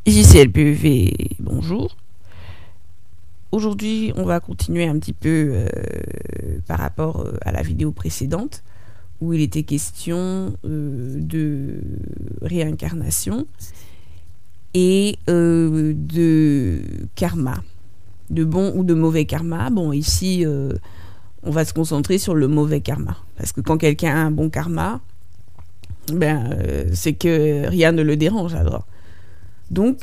JCLPV, bonjour. Aujourd'hui, on va continuer un petit peu par rapport à la vidéo précédente où il était question de réincarnation et de karma, de bon ou de mauvais karma. Bon, ici, on va se concentrer sur le mauvais karma parce que quand quelqu'un a un bon karma, c'est que rien ne le dérange alors. Donc,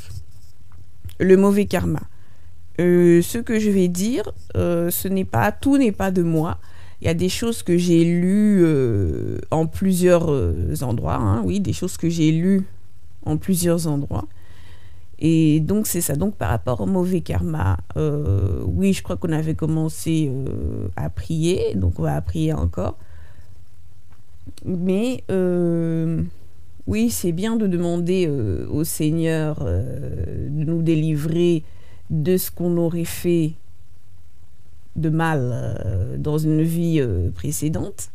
le mauvais karma. Ce que je vais dire, tout n'est pas de moi. Il y a des choses que j'ai lues en plusieurs endroits. Hein, oui, des choses que j'ai lues en plusieurs endroits. Et donc, c'est ça. Donc, par rapport au mauvais karma, oui, je crois qu'on avait commencé à prier. Donc, on va prier encore. Mais... oui, c'est bien de demander au Seigneur de nous délivrer de ce qu'on aurait fait de mal dans une vie précédente.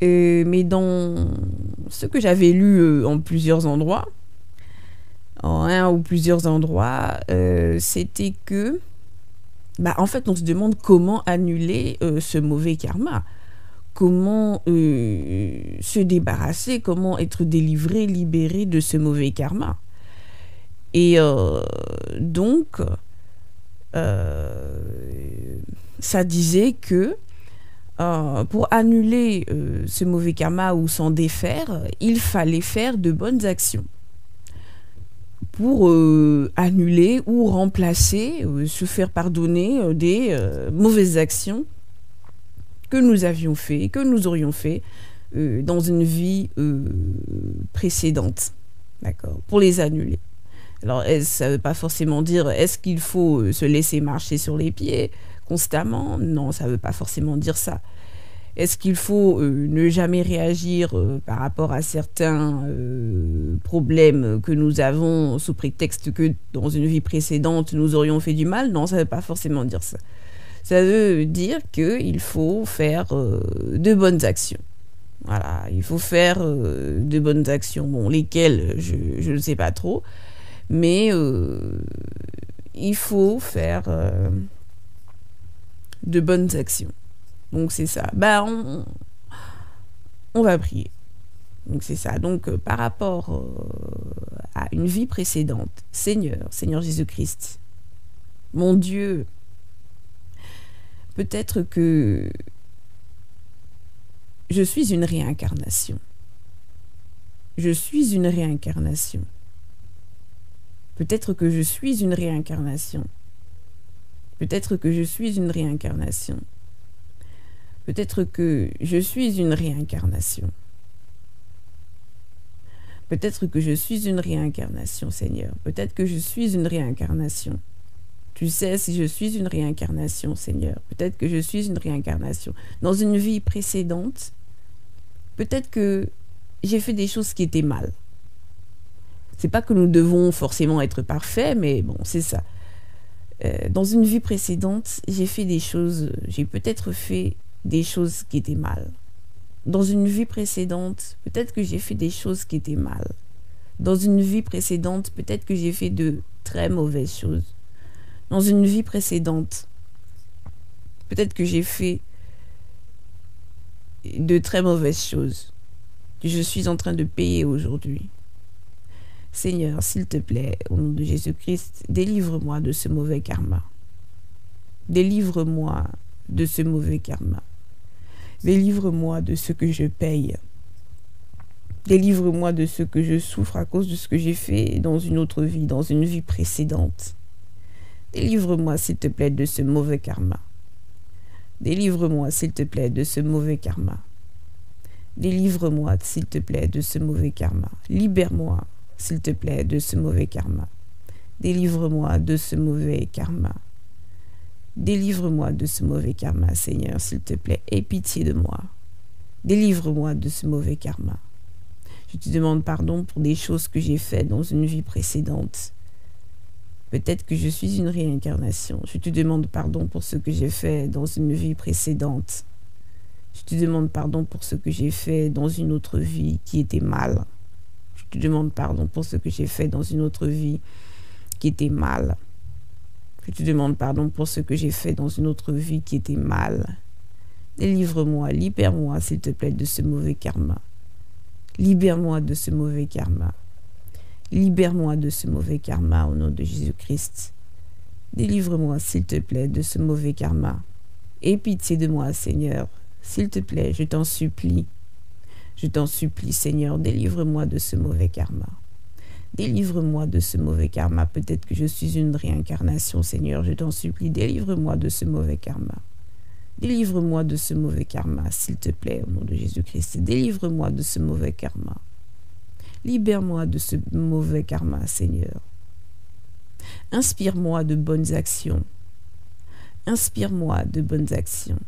Mais dans ce que j'avais lu en plusieurs endroits, en un ou plusieurs endroits, c'était que, en fait, on se demande comment annuler ce mauvais karma. Comment se débarrasser, comment être délivré, libéré de ce mauvais karma. Et donc, ça disait que pour annuler ce mauvais karma ou s'en défaire, il fallait faire de bonnes actions. Pour annuler ou remplacer, se faire pardonner des mauvaises actions que nous avions fait, que nous aurions fait dans une vie précédente, d'accord, pour les annuler. Alors, ça ne veut pas forcément dire, est-ce qu'il faut se laisser marcher sur les pieds constamment? Non, ça ne veut pas forcément dire ça. Est-ce qu'il faut ne jamais réagir par rapport à certains problèmes que nous avons sous prétexte que dans une vie précédente, nous aurions fait du mal? Non, ça ne veut pas forcément dire ça. Ça veut dire qu'il faut faire de bonnes actions. Voilà, il faut faire de bonnes actions. Bon, lesquelles, je ne sais pas trop. Mais il faut faire de bonnes actions. Donc, c'est ça. On va prier. Donc, c'est ça. Donc, par rapport à une vie précédente, Seigneur Jésus-Christ, mon Dieu, peut-être que je suis une réincarnation. Je suis une réincarnation. Peut-être que je suis une réincarnation. Peut-être que je suis une réincarnation. Peut-être que je suis une réincarnation. Peut-être que je suis une réincarnation, Seigneur. Peut-être que je suis une réincarnation. Tu sais si je suis une réincarnation, Seigneur. Peut-être que je suis une réincarnation. Dans une vie précédente, peut-être que j'ai fait des choses qui étaient mal. C'est pas que nous devons forcément être parfaits, mais bon, c'est ça. Dans une vie précédente, j'ai peut-être fait des choses qui étaient mal. Dans une vie précédente, peut-être que j'ai fait des choses qui étaient mal. Dans une vie précédente, peut-être que j'ai fait de très mauvaises choses. Dans une vie précédente, peut-être que j'ai fait de très mauvaises choses que je suis en train de payer aujourd'hui. Seigneur, s'il te plaît, au nom de Jésus-Christ, délivre-moi de ce mauvais karma. Délivre-moi de ce mauvais karma. Délivre-moi de ce que je paye. Délivre-moi de ce que je souffre à cause de ce que j'ai fait dans une autre vie, dans une vie précédente. Délivre-moi, s'il te plaît, de ce mauvais karma. Délivre-moi, s'il te plaît, de ce mauvais karma. Délivre-moi, s'il te plaît, de ce mauvais karma. Libère-moi, s'il te plaît, de ce mauvais karma. Délivre-moi de ce mauvais karma. Délivre-moi de ce mauvais karma, Seigneur, s'il te plaît. Aie pitié de moi. Délivre-moi de ce mauvais karma. Je te demande pardon pour des choses que j'ai faites dans une vie précédente. Peut-être que je suis une réincarnation. Je te demande pardon pour ce que j'ai fait dans une vie précédente. Je te demande pardon pour ce que j'ai fait dans une autre vie qui était mal. Je Je te demande pardon pour ce que j'ai fait dans une autre vie qui était mal. Je te demande pardon pour ce que j'ai fait dans une autre vie qui était mal. Délivre-moi, libère-moi, s'il te plaît, de ce mauvais karma. Libère-moi de ce mauvais karma. Libère-moi de ce mauvais karma au nom de Jésus-Christ. Délivre-moi, s'il te plaît, de ce mauvais karma. Aie pitié de moi, Seigneur. S'il te plaît, je t'en supplie. Je t'en supplie, Seigneur, délivre-moi de ce mauvais karma. Délivre-moi de ce mauvais karma. Peut-être que je suis une réincarnation, Seigneur. Je t'en supplie, délivre-moi de ce mauvais karma. Délivre-moi de ce mauvais karma, s'il te plaît, au nom de Jésus-Christ. Délivre-moi de ce mauvais karma. Libère-moi de ce mauvais karma, Seigneur. Inspire-moi de bonnes actions. Inspire-moi de bonnes actions.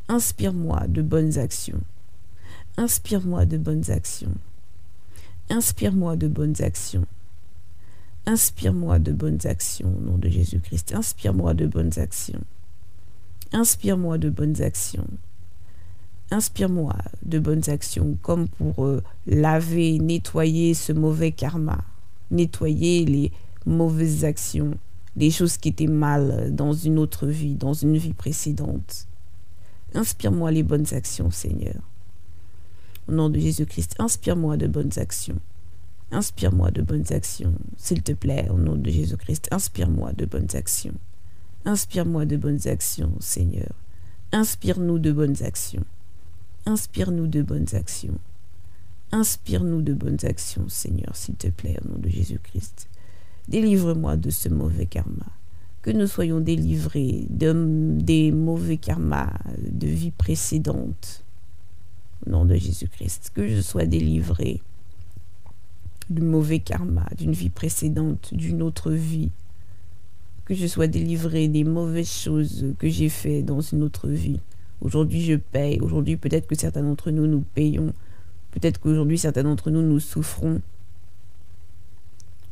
Inspire-moi de bonnes actions. Inspire-moi de bonnes actions. Inspire-moi de bonnes actions. Inspire-moi de bonnes actions au nom de Jésus-Christ. Inspire-moi de bonnes actions. Inspire-moi de bonnes actions. Inspire-moi de bonnes actions comme pour laver, nettoyer ce mauvais karma. Nettoyer les mauvaises actions, les choses qui étaient mal dans une autre vie, dans une vie précédente. Inspire-moi les bonnes actions, Seigneur. Au nom de Jésus-Christ, inspire-moi de bonnes actions. Inspire-moi de bonnes actions. S'il te plaît, au nom de Jésus-Christ, inspire-moi de bonnes actions. Inspire-moi de bonnes actions, Seigneur. Inspire-nous de bonnes actions. Inspire-nous de bonnes actions. Inspire-nous de bonnes actions, Seigneur, s'il te plaît, au nom de Jésus-Christ. Délivre-moi de ce mauvais karma. Que nous soyons délivrés des mauvais karmas de vie précédente. Au nom de Jésus-Christ. Que je sois délivré du mauvais karma, d'une vie précédente, d'une autre vie. Que je sois délivré des mauvaises choses que j'ai faites dans une autre vie. Aujourd'hui, je paye. Aujourd'hui, peut-être que certains d'entre nous, nous payons. Peut-être qu'aujourd'hui, certains d'entre nous, nous souffrons.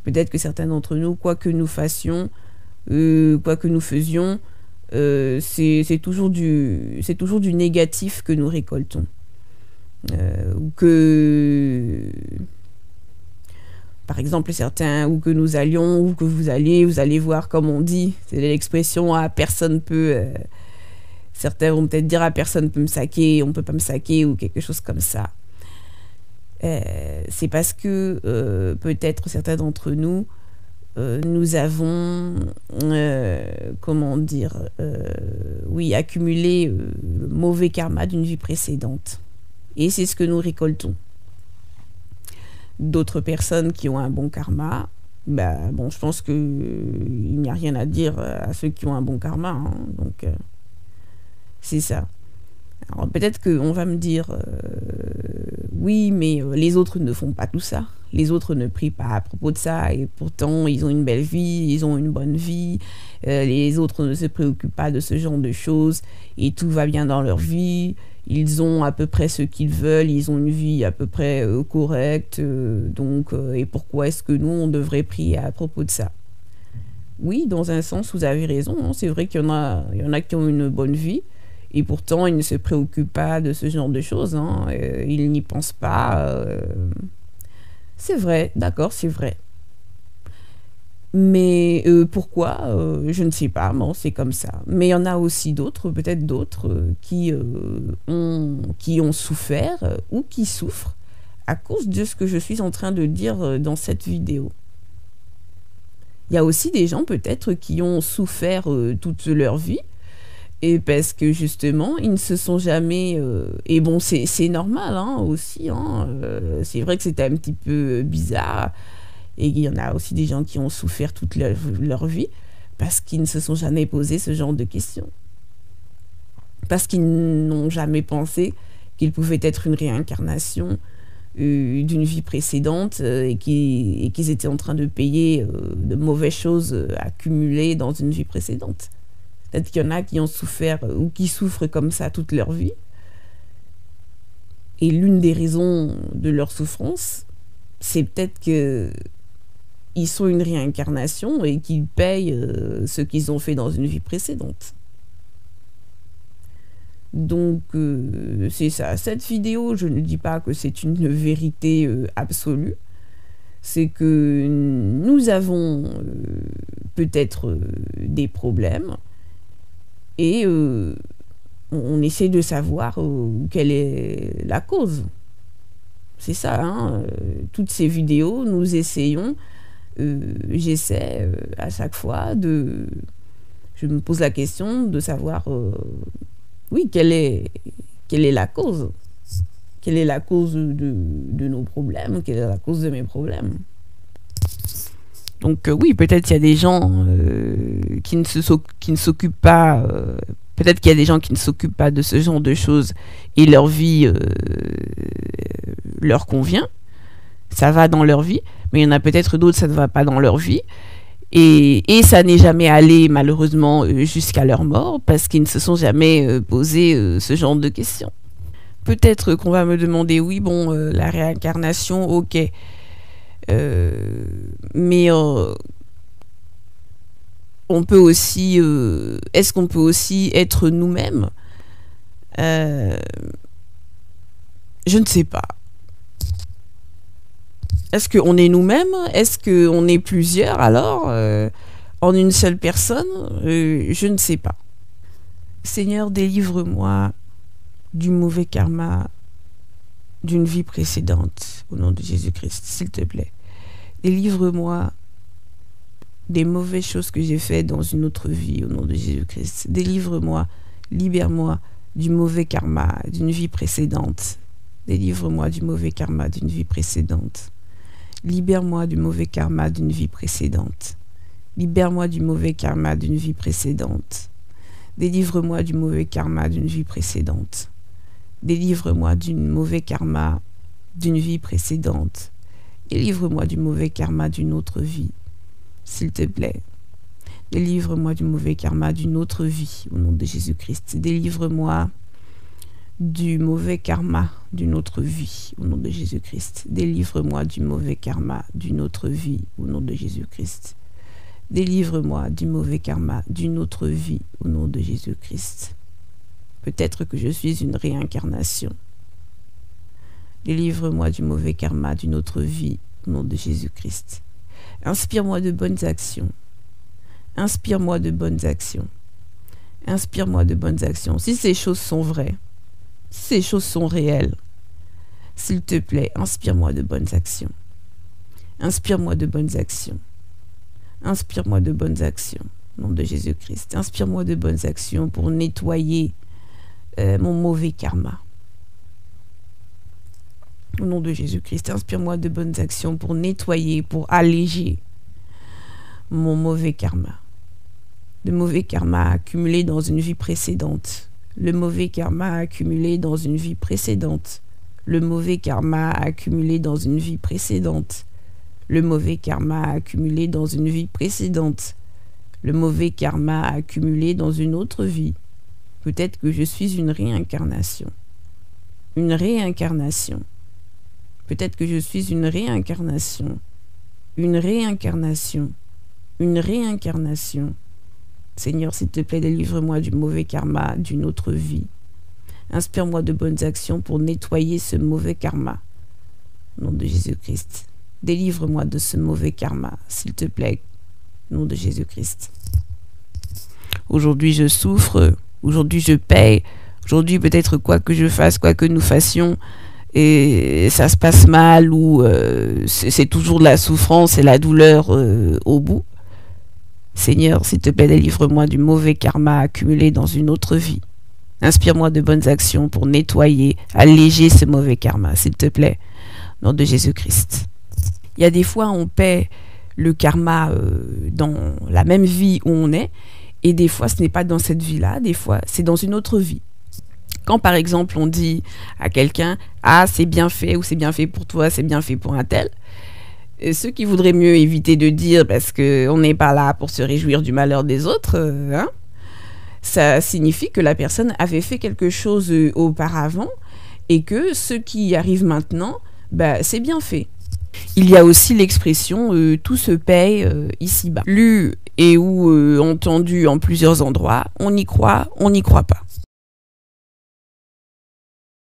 Peut-être que certains d'entre nous, quoi que nous fassions, quoi que nous faisions, c'est toujours du négatif que nous récoltons. Ou que, par exemple, certains, ou que nous allions, ou que vous allez voir, comme on dit, c'est l'expression « personne peut », certains vont peut-être dire « personne peut me saquer », « on ne peut pas me saquer » ou quelque chose comme ça. C'est parce que peut-être certains d'entre nous, nous avons, comment dire, oui, accumulé le mauvais karma d'une vie précédente. Et c'est ce que nous récoltons. D'autres personnes qui ont un bon karma, bon, je pense qu'il n'y a rien à dire à ceux qui ont un bon karma. Hein, donc, c'est ça. Alors peut-être qu'on va me dire, oui, mais les autres ne font pas tout ça. Les autres ne prient pas à propos de ça et pourtant ils ont une belle vie, ils ont une bonne vie. Les autres ne se préoccupent pas de ce genre de choses et tout va bien dans leur vie. Ils ont à peu près ce qu'ils veulent, ils ont une vie à peu près correcte. Donc, et pourquoi est-ce que nous, on devrait prier à propos de ça? Oui, dans un sens, vous avez raison. Hein, c'est vrai qu'il y en a qui ont une bonne vie. Et pourtant, ils ne se préoccupent pas de ce genre de choses. Hein. Ils n'y pensent pas. C'est vrai, d'accord, c'est vrai. Mais pourquoi je ne sais pas, bon, c'est comme ça. Mais il y en a aussi d'autres, peut-être d'autres, qui ont souffert ou qui souffrent à cause de ce que je suis en train de dire dans cette vidéo. Il y a aussi des gens peut-être qui ont souffert toute leur vie, et parce que justement, ils ne se sont jamais... et bon, c'est normal hein, aussi. Hein, c'est vrai que c'était un petit peu bizarre. Et il y en a aussi des gens qui ont souffert toute leur vie parce qu'ils ne se sont jamais posé ce genre de questions. Parce qu'ils n'ont jamais pensé qu'ils pouvaient être une réincarnation d'une vie précédente et qu'ils étaient en train de payer de mauvaises choses accumulées dans une vie précédente. Peut-être qu'il y en a qui ont souffert ou qui souffrent comme ça toute leur vie. Et l'une des raisons de leur souffrance, c'est peut-être qu'ils sont une réincarnation et qu'ils payent ce qu'ils ont fait dans une vie précédente. Donc, c'est ça. Cette vidéo, je ne dis pas que c'est une vérité absolue. c'est que nous avons peut-être des problèmes et on essaie de savoir quelle est la cause. C'est ça, hein, toutes ces vidéos, nous essayons, j'essaie à chaque fois je me pose la question de savoir, oui, quelle est la cause. Quelle est la cause de nos problèmes? Quelle est la cause de mes problèmes? Donc oui, peut-être il y a des gens qui ne s'occupent pas, peut-être qu'il y a des gens qui ne s'occupent pas de ce genre de choses et leur vie leur convient, ça va dans leur vie, mais il y en a peut-être d'autres, ça ne va pas dans leur vie. Et ça n'est jamais allé malheureusement jusqu'à leur mort parce qu'ils ne se sont jamais posé ce genre de questions. Peut-être qu'on va me demander, oui, bon, la réincarnation, ok. Mais on peut aussi, est-ce qu'on peut aussi être nous-mêmes? Je ne sais pas. Est-ce qu'on est nous-mêmes? Est-ce qu'on est plusieurs alors en une seule personne? Je ne sais pas. Seigneur, délivre-moi du mauvais karma d'une vie précédente, au nom de Jésus-Christ, s'il te plaît. Délivre-moi des mauvaises choses que j'ai faites dans une autre vie, au nom de Jésus-Christ. Délivre-moi, libère-moi du mauvais karma d'une vie précédente. Délivre-moi du mauvais karma d'une vie précédente. Libère-moi du mauvais karma d'une vie précédente. Libère-moi du mauvais karma d'une vie précédente. Délivre-moi du mauvais karma d'une vie précédente. Délivre-moi du mauvais karma d'une vie précédente. Délivre-moi du mauvais karma d'une autre vie, s'il te plaît. Délivre-moi du mauvais karma d'une autre vie, au nom de Jésus-Christ. Délivre-moi du mauvais karma d'une autre vie, au nom de Jésus-Christ. Délivre-moi du mauvais karma d'une autre vie, au nom de Jésus-Christ. Délivre-moi du mauvais karma d'une autre vie, au nom de Jésus-Christ. Peut-être que je suis une réincarnation. Délivre-moi du mauvais karma d'une autre vie, au nom de Jésus-Christ. Inspire-moi de bonnes actions. Inspire-moi de bonnes actions. Inspire-moi de bonnes actions. Si ces choses sont vraies, si ces choses sont réelles, s'il te plaît, inspire-moi de bonnes actions. Inspire-moi de bonnes actions. Inspire-moi de bonnes actions, au nom de Jésus-Christ. Inspire-moi de bonnes actions pour nettoyer mon mauvais karma. Au nom de Jésus-Christ, inspire-moi de bonnes actions pour nettoyer, pour alléger mon mauvais karma. Le mauvais karma accumulé dans une vie précédente. Le mauvais karma accumulé dans une vie précédente. Le mauvais karma accumulé dans une vie précédente. Le mauvais karma accumulé dans une vie précédente. Le mauvais karma accumulé dans une autre vie. Peut-être que je suis une réincarnation. Une réincarnation. Peut-être que je suis une réincarnation. Une réincarnation. Une réincarnation. Seigneur, s'il te plaît, délivre-moi du mauvais karma d'une autre vie. Inspire-moi de bonnes actions pour nettoyer ce mauvais karma. Au nom de Jésus-Christ. Délivre-moi de ce mauvais karma, s'il te plaît. Au nom de Jésus-Christ. Aujourd'hui, je souffre. Aujourd'hui, je paye. Aujourd'hui, peut-être quoi que je fasse, quoi que nous fassions, et ça se passe mal ou c'est toujours de la souffrance et la douleur au bout. Seigneur, s'il te plaît, délivre-moi du mauvais karma accumulé dans une autre vie. Inspire-moi de bonnes actions pour nettoyer, alléger ce mauvais karma, s'il te plaît, au nom de Jésus-Christ. Il y a des fois, on paie le karma dans la même vie où on est, et des fois, ce n'est pas dans cette vie-là, des fois, c'est dans une autre vie. Quand, par exemple, on dit à quelqu'un « Ah, c'est bien fait » ou « C'est bien fait pour toi, c'est bien fait pour un tel », ceux qui voudraient mieux éviter de dire parce qu'on n'est pas là pour se réjouir du malheur des autres, hein, ça signifie que la personne avait fait quelque chose auparavant et que ce qui arrive maintenant, bah, c'est bien fait. Il y a aussi l'expression tout se paye ici-bas. Lu et ou entendu en plusieurs endroits, on y croit pas.